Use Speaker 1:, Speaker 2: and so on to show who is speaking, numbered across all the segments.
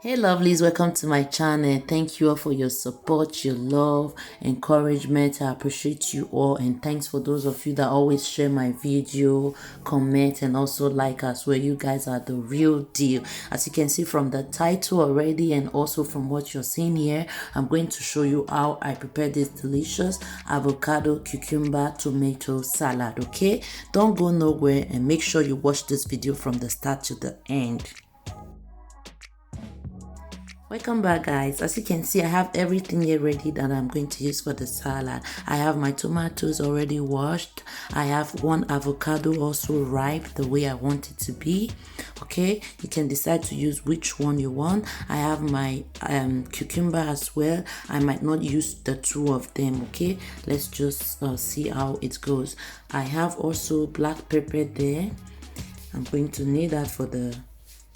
Speaker 1: Hey lovelies, welcome to my channel. Thank you all for your support, your love, encouragement. I appreciate you all, and thanks for those of you that always share my video, comment, and also like us. Where you guys are the real deal. As you can see from the title already, and also from what you're seeing here, I'm going to show you how I prepare this delicious avocado cucumber tomato salad. Okay, don't go nowhere and make sure you watch this video from the start to the end. Welcome back, guys. As you can see, I have everything here ready that I'm going to use for the salad. I have my tomatoes already washed. I have one avocado also ripe the way I want it to be. Okay, you can decide to use which one you want. I have my cucumber as well. I might not use the two of them. Okay, let's just see how it goes. I have also black pepper there. I'm going to need that for the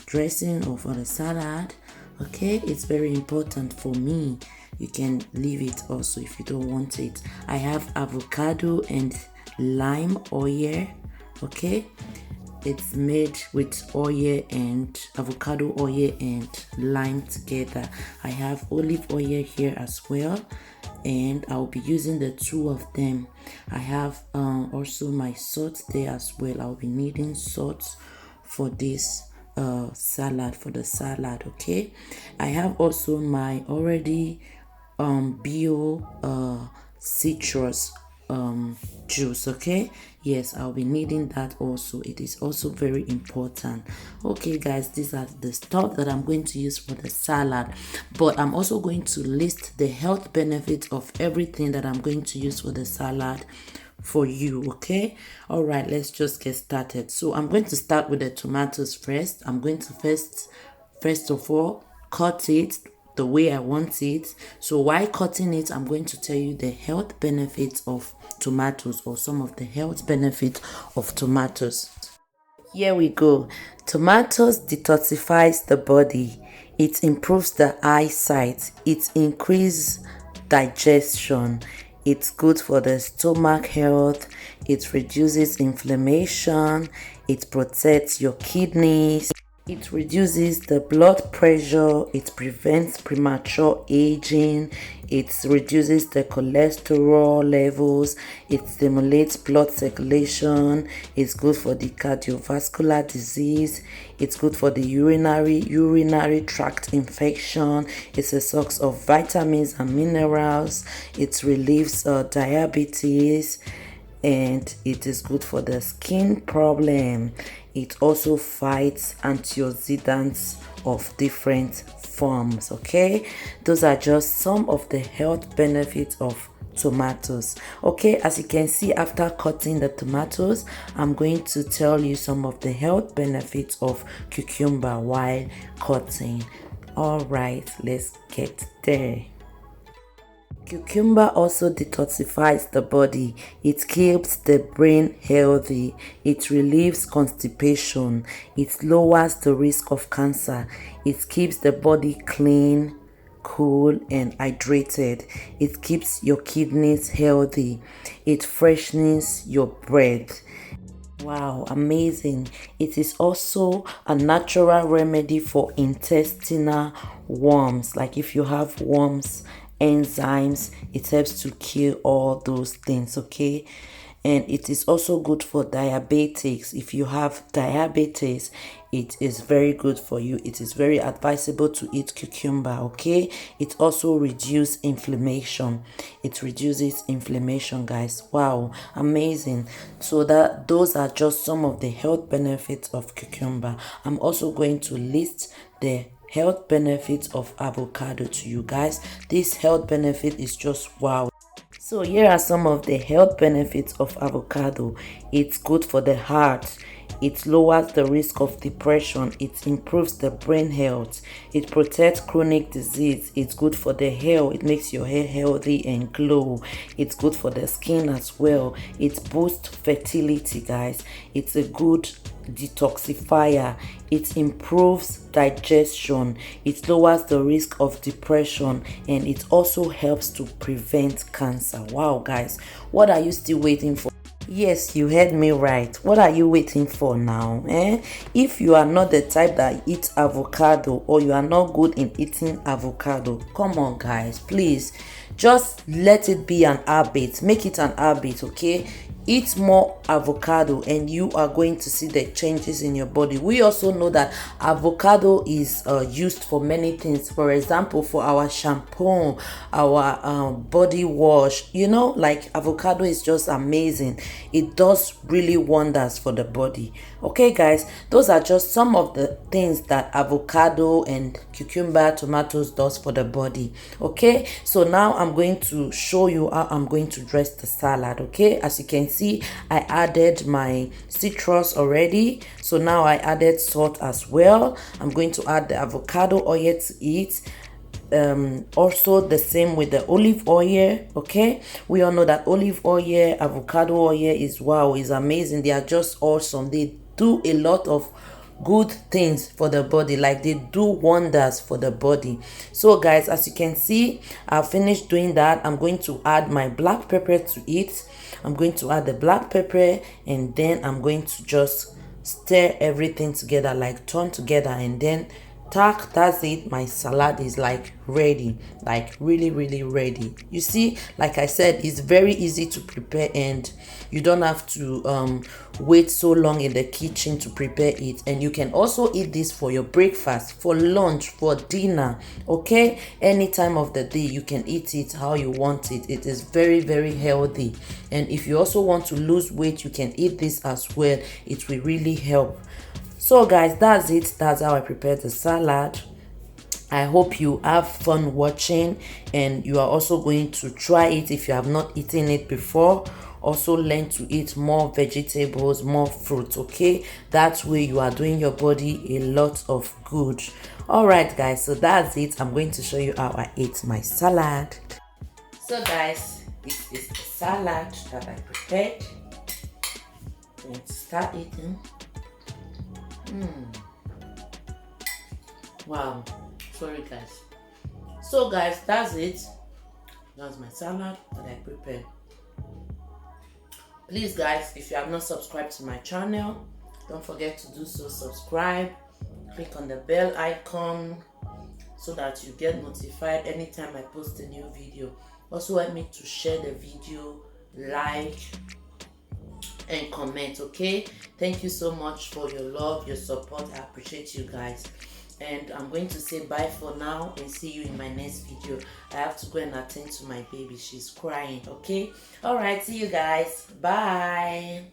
Speaker 1: dressing or for the salad. Okay, it's very important for me. You can leave it also if you don't want it. I have avocado and lime oil. Okay, it's made with oil and avocado oil and lime together. I have olive oil here as well, and I'll be using the two of them. I have also my salt there as well. I'll be needing salt for this salad, for the salad. Okay, I have also my already bio citrus juice. Okay, yes, I'll be needing that also. It is also very important. Okay guys, these are the stuff that I'm going to use for the salad, but I'm also going to list the health benefits of everything that I'm going to use for the salad for you. Okay, all right, let's just get started. So I'm going to start with the tomatoes first. I'm going to first of all cut it the way I want it. So while cutting it, I'm going to tell you the health benefits of tomatoes, or some of the health benefits of tomatoes. Here we go. Tomatoes detoxifies the body. It improves the eyesight. It increases digestion. It's good for the stomach health. It reduces inflammation. It protects your kidneys. It reduces the blood pressure. It prevents premature aging. It reduces the cholesterol levels. It stimulates blood circulation. It's good for the cardiovascular disease. It's good for the urinary tract infection. It's a source of vitamins and minerals. It relieves diabetes, and it is good for the skin problem. It also fights antioxidants of different forms. Okay, those are just some of the health benefits of tomatoes. Okay, as you can see, after cutting the tomatoes, I'm going to tell you some of the health benefits of cucumber while cutting. All right, let's get there. Cucumber also detoxifies the body. It keeps the brain healthy. It relieves constipation. It lowers the risk of cancer. It keeps the body clean, cool, and hydrated. It keeps your kidneys healthy. It freshens your breath. Wow, amazing. It is also a natural remedy for intestinal worms. Like if you have worms, enzymes, it helps to kill all those things. Okay, and it is also good for diabetics. If you have diabetes, it is very good for you. It is very advisable to eat cucumber. Okay, it also reduces inflammation. It reduces inflammation, guys. Wow, amazing. So that those are just some of the health benefits of cucumber. I'm also going to list the health benefits of avocado to you guys. This health benefit is just wow. So here are some of the health benefits of avocado. It's good for the heart. It lowers the risk of depression. It improves the brain health. It protects chronic disease. It's good for the hair. It makes your hair healthy and glow. It's good for the skin as well. It boosts fertility, guys. It's a good detoxifier. It improves digestion. It lowers the risk of depression, and it also helps to prevent cancer. Wow, guys, what are you still waiting for? Yes, you heard me right. What are you waiting for now? If you are not the type that eats avocado, or you are not good in eating avocado, come on guys, please just let it be an habit. Make it an habit, okay? Eat more avocado and you are going to see the changes in your body. We also know that avocado is used for many things. For example, for our shampoo, our body wash, like avocado is just amazing. It does really wonders for the body. Okay guys, those are just some of the things that avocado and cucumber tomatoes does for the body. Okay, so now I'm going to show you how I'm going to dress the salad. Okay, as you can see, I added my citrus already, so now I added salt as well. I'm going to add the avocado oil to it. Also the same with the olive oil. Okay, we all know that olive oil, avocado oil is amazing. They are just awesome. They do a lot of good things for the body, like they do wonders for the body. So guys, as you can see, I've finished doing that. I'm going to add my black pepper to it. I'm going to add the black pepper, and then I'm going to just stir everything together, like turn together, and then tack. That's it. My salad is like ready, like really ready. You see, like I said, it's very easy to prepare and you don't have to wait so long in the kitchen to prepare it. And you can also eat this for your breakfast, for lunch, for dinner. Okay, any time of the day you can eat it how you want it. It is very healthy, and if you also want to lose weight, you can eat this as well. It will really help. So guys, that's it. That's how I prepare the salad. I hope you have fun watching, and you are also going to try it if you have not eaten it before. Also learn to eat more vegetables, more fruits. Okay, that way you are doing your body a lot of good. All right guys, so that's it. I'm going to show you how I ate my salad. So guys, this is the salad that I prepared. Let's start eating. Wow, sorry guys. So guys, that's it. That's my salad that I prepared. Please guys, if you have not subscribed to my channel, don't forget to do so. Subscribe, click on the bell icon so that you get notified anytime I post a new video. Also help me to share the video, like and comment. Okay, thank you so much for your love, your support. I appreciate you guys, and I'm going to say bye for now and see you in my next video. I have to go and attend to my baby, she's crying. Okay, all right, see you guys, bye.